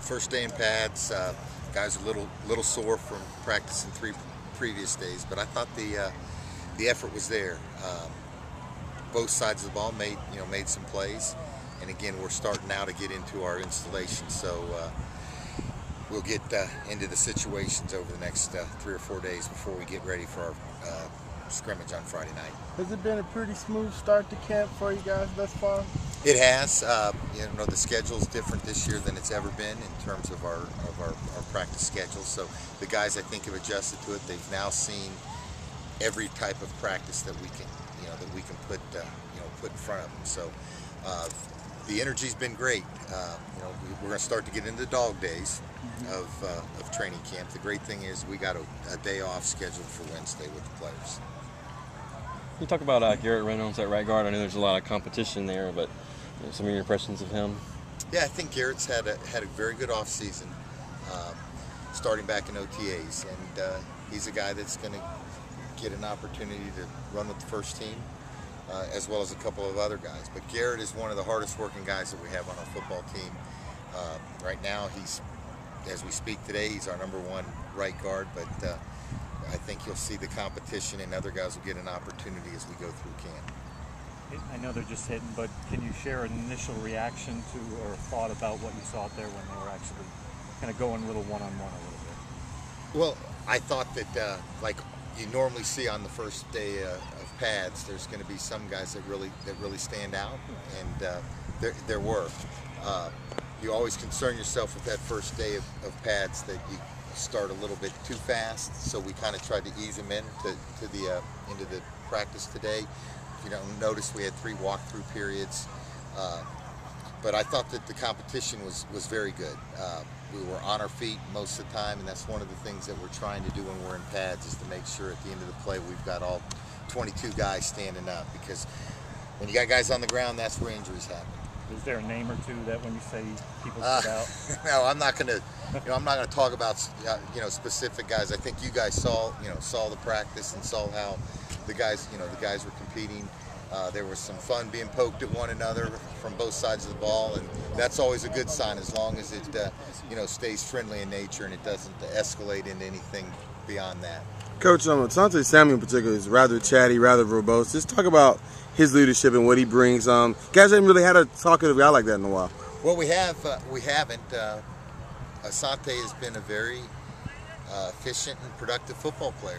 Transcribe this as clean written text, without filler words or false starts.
First day in pads. Guys are a little sore from practicing 3 previous days, but I thought the effort was there. Both sides of the ball made some plays, and again we're starting now to get into our installation. So we'll get into the situations over the next 3 or 4 days before we get ready for our scrimmage on Friday night. Has it been a pretty smooth start to camp for you guys thus far? It has. The schedule's different this year than it's ever been in terms of our practice schedule. So the guys, I think, have adjusted to it. They've now seen every type of practice that we can put in front of them. So the energy's been great. We're going to start to get into the dog days of training camp. The great thing is we got a day off scheduled for Wednesday with the players. You talk about Garrett Reynolds at right guard. I know there's a lot of competition there, but some of your impressions of him? Yeah, I think Garrett's had a very good off season, starting back in OTAs, and he's a guy that's going to get an opportunity to run with the first team, as well as a couple of other guys. But Garrett is one of the hardest working guys that we have on our football team. Right now, as we speak today, he's our #1 right guard, but I think you'll see the competition and other guys will get an opportunity as we go through camp. I know they're just hitting, but can you share an initial reaction to or thought about what you saw out there when they were actually kind of going a little one-on-one a little bit? Well, I thought that like you normally see on the first day of pads, there's going to be some guys that really stand out, and there were. You always concern yourself with that first day of pads that you start a little bit too fast, so we kind of tried to ease them into the practice today. If you don't notice, we had 3 walkthrough periods, but I thought that the competition was very good. We were on our feet most of the time, and that's one of the things that we're trying to do when we're in pads, is to make sure at the end of the play we've got all 22 guys standing up, because when you got guys on the ground, that's where injuries happen. Is there a name or two that when you say people sit out? No, I'm not going to. I'm not going to talk about specific guys. I think you guys saw the practice and saw how the guys were competing. There was some fun being poked at one another from both sides of the ball, and that's always a good sign as long as it stays friendly in nature and it doesn't escalate into anything beyond that. Coach, Asante Samuel in particular is rather chatty, rather verbose. Just talk about his leadership and what he brings. Guys haven't really had a talkative guy like that in a while. Well, we haven't. Asante has been a very efficient and productive football player.